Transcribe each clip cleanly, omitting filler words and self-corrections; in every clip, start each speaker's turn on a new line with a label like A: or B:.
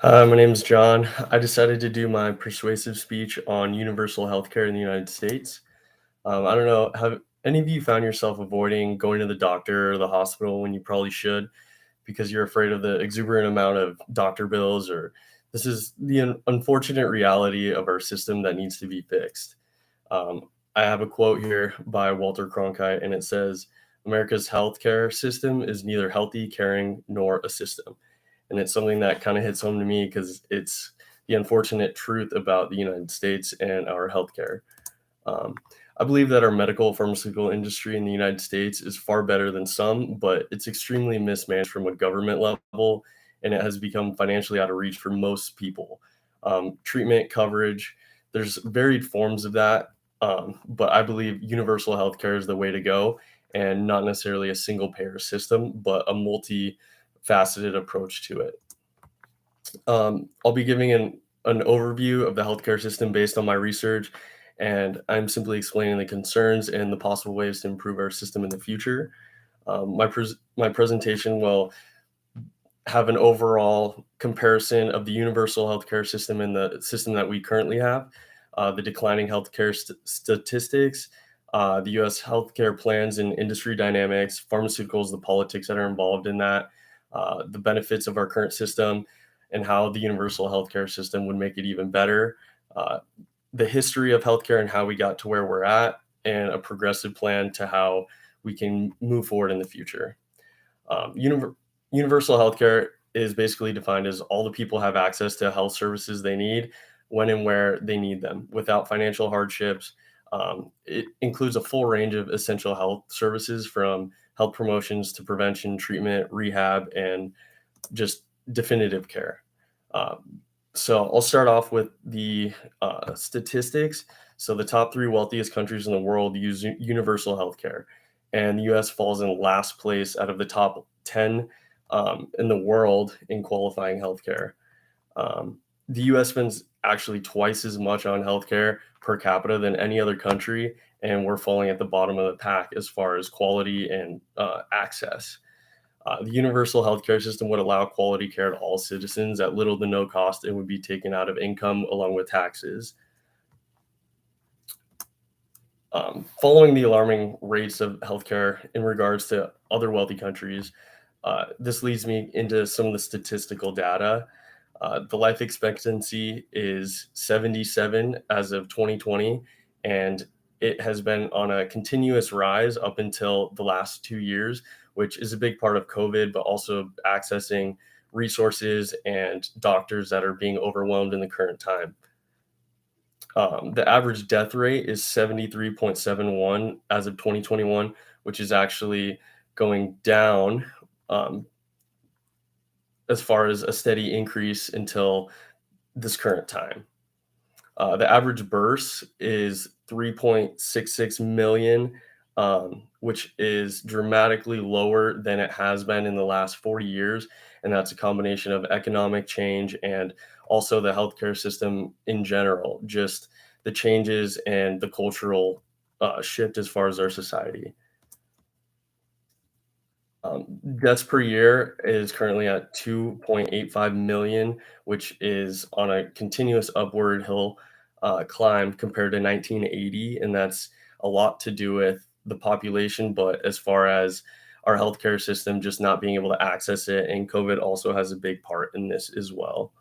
A: Hi, my name is John. I decided to do my persuasive speech on universal healthcare in the United States. I don't know, have any of you found yourself avoiding going to the doctor or the hospital when you probably should because you're afraid of the exuberant amount of doctor bills, or this is the unfortunate reality of our system that needs to be fixed? I have a quote here by Walter Cronkite, and it says, America's healthcare system is neither healthy, caring, nor a system. And it's something that kind of hits home to me because it's the unfortunate truth about the United States and our healthcare. Um, I believe that our medical pharmaceutical industry in the United States is far better than some, but it's extremely mismanaged from a government level, and it has become financially out of reach for most people. Treatment coverage, there's varied forms of that, but I believe universal healthcare is the way to go, and not necessarily a single payer system, but a multifaceted approach to it. I'll be giving an overview of the healthcare system based on my research, and I'm simply explaining the concerns and the possible ways to improve our system in the future. My presentation will have an overall comparison of the universal healthcare system and the system that we currently have, the declining healthcare statistics, the U.S. healthcare plans and industry dynamics, pharmaceuticals, the politics that are involved in that, the benefits of our current system, and how the universal healthcare system would make it even better, uh, the history of healthcare and how we got to where we're at, and a progressive plan to how we can move forward in the future. Um, univer- Universal healthcare is basically defined as all the people have access to health services they need when and where they need them without financial hardships. It includes a full range of essential health services from health promotions to prevention, treatment, rehab, and just definitive care. So I'll start off with the statistics. So the top three wealthiest countries in the world use universal healthcare, and the U.S. falls in last place out of the top 10 in the world in qualifying healthcare. The U.S. spends actually twice as much on healthcare per capita than any other country, and we're falling at the bottom of the pack as far as quality and access. The universal healthcare system would allow quality care to all citizens at little to no cost and would be taken out of income along with taxes. Following the alarming rates of healthcare in regards to other wealthy countries, this leads me into some of the statistical data. The life expectancy is 77 as of 2020, and it has been on a continuous rise up until the last 2 years, which is a big part of COVID, but also accessing resources and doctors that are being overwhelmed in the current time. The average death rate is 73.71 as of 2021, which is actually going down um, as far as a steady increase until this current time. The average burst is 3.66 million, which is dramatically lower than it has been in the last 40 years. And that's a combination of economic change and also the healthcare system in general, just the changes and the cultural shift as far as our society. Deaths per year is currently at 2.85 million, which is on a continuous upward hill climb compared to 1980. And that's a lot to do with the population, but as far as our healthcare system just not being able to access it, and COVID also has a big part in this as well.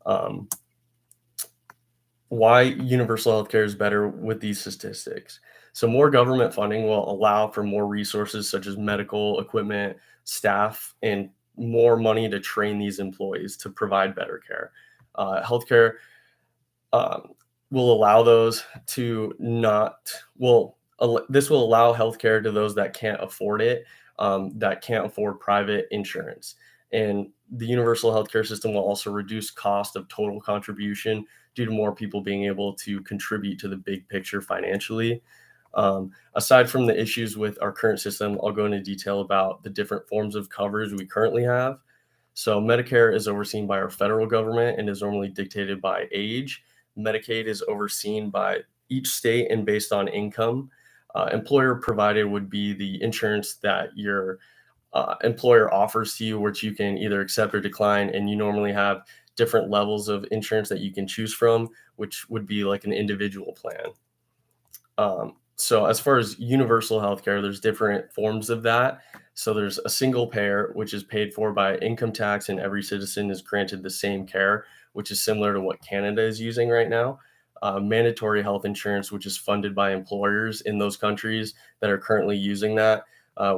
A: Um, why universal healthcare is better with these statistics. So, more government funding will allow for more resources such as medical equipment, staff, and more money to train these employees to provide better care. Healthcare um, will allow those to not, well, this will allow healthcare to those that can't afford it, that can't afford private insurance. And the universal healthcare system will also reduce cost of total contribution due to more people being able to contribute to the big picture financially. Aside from the issues with our current system, I'll go into detail about the different forms of coverage we currently have. So, Medicare is overseen by our federal government and is normally dictated by age. Medicaid is overseen by each state and based on income. Employer provided would be the insurance that your employer offers to you, which you can either accept or decline, and you normally have different levels of insurance that you can choose from, which would be like an individual plan. So as far as universal healthcare, there's different forms of that. So there's a single payer, which is paid for by income tax, and every citizen is granted the same care, which is similar to what Canada is using right now. Mandatory health insurance, which is funded by employers in those countries that are currently using that,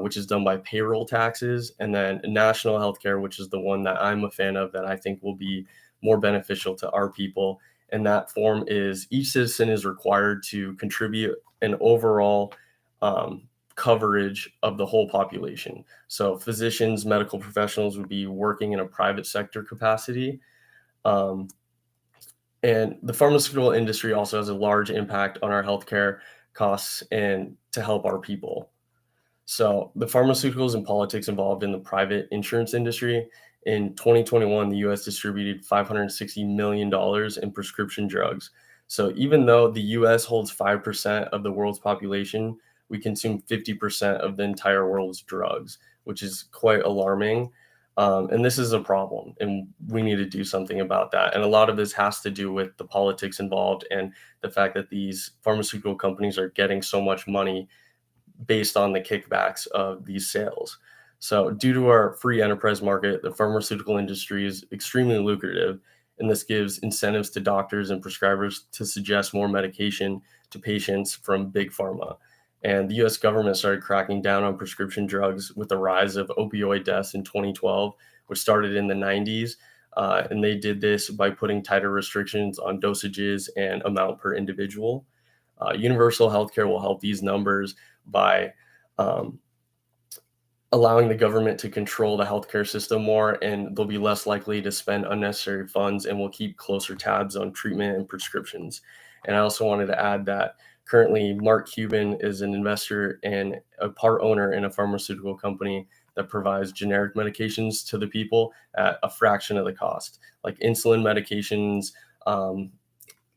A: which is done by payroll taxes. And then national healthcare, which is the one that I'm a fan of, that I think will be more beneficial to our people. And that form is each citizen is required to contribute an overall coverage of the whole population. So physicians, medical professionals would be working in a private sector capacity. Um, and the pharmaceutical industry also has a large impact on our healthcare costs and to help our people. So the pharmaceuticals and politics involved in the private insurance industry. In 2021, the US distributed $560 million in prescription drugs. So even though the US holds 5% of the world's population, we consume 50% of the entire world's drugs, which is quite alarming. And this is a problem, and we need to do something about that. And a lot of this has to do with the politics involved and the fact that these pharmaceutical companies are getting so much money based on the kickbacks of these sales. So, due to our free enterprise market, the pharmaceutical industry is extremely lucrative, and this gives incentives to doctors and prescribers to suggest more medication to patients from big pharma. And the US government started cracking down on prescription drugs with the rise of opioid deaths in 2012, which started in the 90s. And they did this by putting tighter restrictions on dosages and amount per individual. Universal healthcare will help these numbers by um, allowing the government to control the healthcare system more, and they'll be less likely to spend unnecessary funds and will keep closer tabs on treatment and prescriptions. And I also wanted to add that currently Mark Cuban is an investor and a part owner in a pharmaceutical company that provides generic medications to the people at a fraction of the cost, like insulin medications,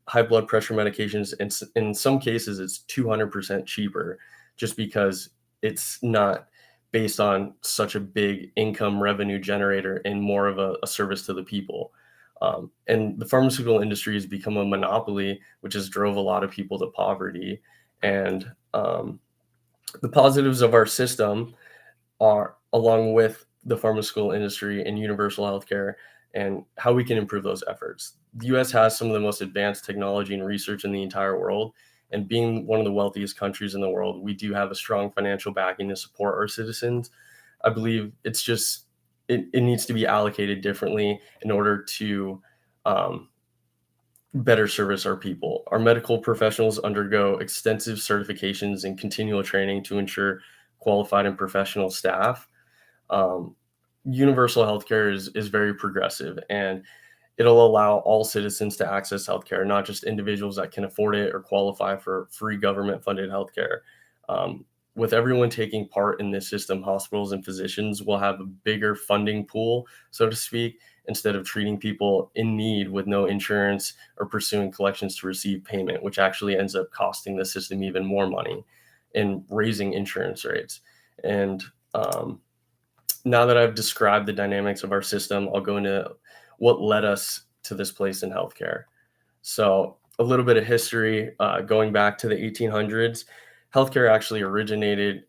A: high blood pressure medications, and in some cases it's 200% cheaper, just because it's not based on such a big income revenue generator and more of a service to the people. And the pharmaceutical industry has become a monopoly, which has drove a lot of people to poverty. And the positives of our system are, along with the pharmaceutical industry and universal healthcare, and how we can improve those efforts. The US has some of the most advanced technology and research in the entire world. And being one of the wealthiest countries in the world, we do have a strong financial backing to support our citizens. I believe it's just, it needs to be allocated differently in order to um, better service our people. Our medical professionals undergo extensive certifications and continual training to ensure qualified and professional staff. um, Universal healthcare is very progressive, and it'll allow all citizens to access healthcare, not just individuals that can afford it or qualify for free government funded healthcare. Um, with everyone taking part in this system, hospitals and physicians will have a bigger funding pool, so to speak, instead of treating people in need with no insurance or pursuing collections to receive payment, which actually ends up costing the system even more money and raising insurance rates. And now that I've described the dynamics of our system, I'll go into what led us to this place in healthcare. So, a little bit of history, going back to the 1800s. Healthcare actually originated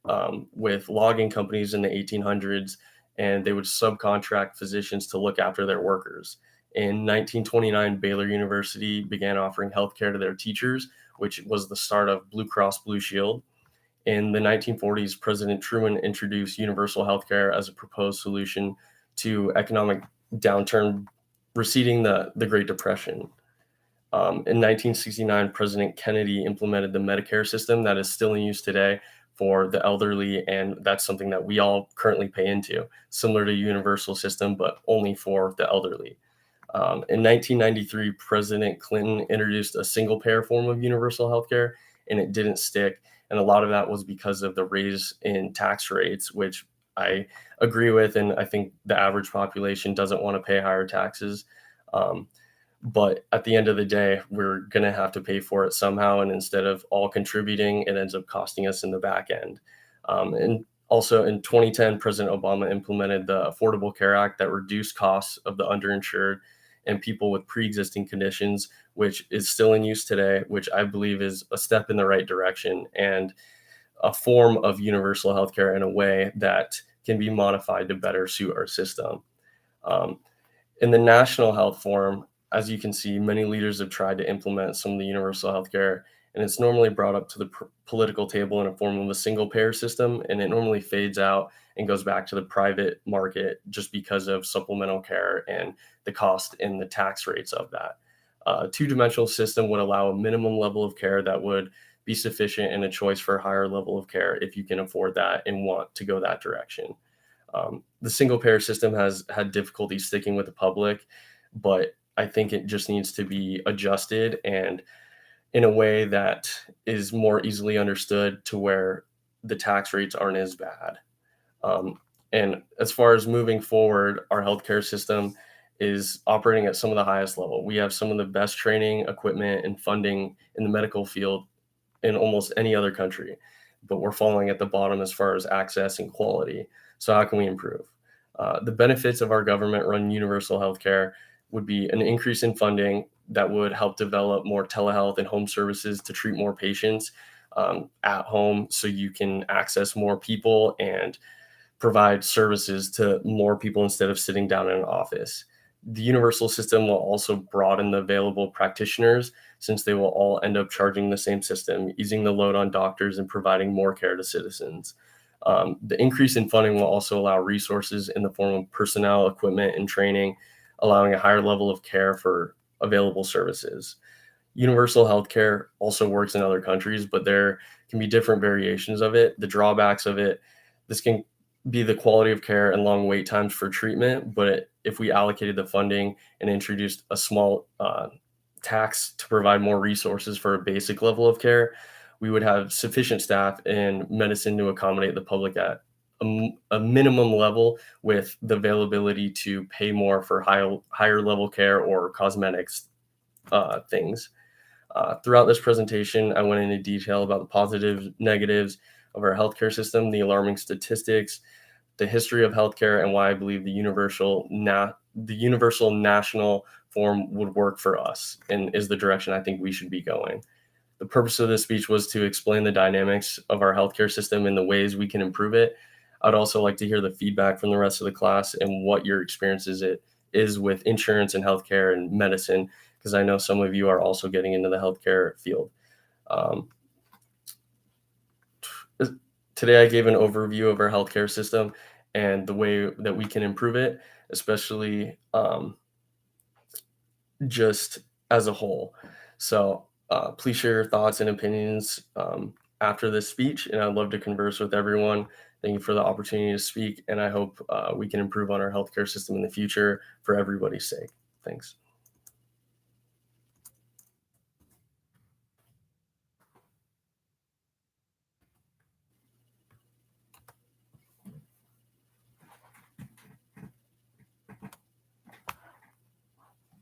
A: with logging companies in the 1800s, and they would subcontract physicians to look after their workers. In 1929, Baylor University began offering healthcare to their teachers, which was the start of Blue Cross Blue Shield. In the 1940s, President Truman introduced universal healthcare as a proposed solution to economic downturn preceding the Great Depression. In 1969, President Kennedy implemented the Medicare system that is still in use today for the elderly, and that's something that we all currently pay into, similar to universal system, but only for the elderly. In 1993, President Clinton introduced a single payer form of universal healthcare, and it didn't stick. And a lot of that was because of the raise in tax rates, which I agree with. And I think the average population doesn't want to pay higher taxes. Um, but at the end of the day, we're going to have to pay for it somehow. And instead of all contributing, it ends up costing us in the back end. And also in 2010, President Obama implemented the Affordable Care Act that reduced costs of the underinsured and people with pre-existing conditions, which is still in use today, which I believe is a step in the right direction and a form of universal healthcare in a way that can be modified to better suit our system. Um, in the national health forum, as you can see, many leaders have tried to implement some of the universal healthcare, and it's normally brought up to the political table in a form of a single payer system, and it normally fades out and goes back to the private market just because of supplemental care and the cost and the tax rates of that. A two-dimensional system would allow a minimum level of care that would be sufficient and a choice for a higher level of care if you can afford that and want to go that direction. The single payer system has had difficulty sticking with the public, but I think it just needs to be adjusted and in a way that is more easily understood to where the tax rates aren't as bad. Um, and as far as moving forward, our healthcare system is operating at some of the highest level. We have some of the best training, equipment, and funding in the medical field in almost any other country, but we're falling at the bottom as far as access and quality. So, how can we improve? The benefits of our government run universal healthcare would be an increase in funding that would help develop more telehealth and home services to treat more patients at home so you can access more people and provide services to more people instead of sitting down in an office. The universal system will also broaden the available practitioners since they will all end up charging the same system, easing the load on doctors and providing more care to citizens. The increase in funding will also allow resources in the form of personnel, equipment, and training, allowing a higher level of care for available services. Universal healthcare also works in other countries, but there can be different variations of it. The drawbacks of it, this can be the quality of care and long wait times for treatment. But if we allocated the funding and introduced a small tax to provide more resources for a basic level of care, we would have sufficient staff and medicine to accommodate the public at a minimum level with the availability to pay more for higher level care or cosmetics things. Throughout this presentation, I went into detail about the positives, negatives of our healthcare system, the alarming statistics, the history of healthcare, and why I believe the universal national form would work for us and is the direction I think we should be going. The purpose of this speech was to explain the dynamics of our healthcare system and the ways we can improve it. I'd also like to hear the feedback from the rest of the class and what your experiences it is with insurance and healthcare and medicine, because I know some of you are also getting into the healthcare field. Um, Today, I gave an overview of our healthcare system and the way that we can improve it, especially just as a whole. So please share your thoughts and opinions after this speech, and I'd love to converse with everyone. Thank you for the opportunity to speak, and I hope we can improve on our healthcare system in the future for everybody's sake. Thanks.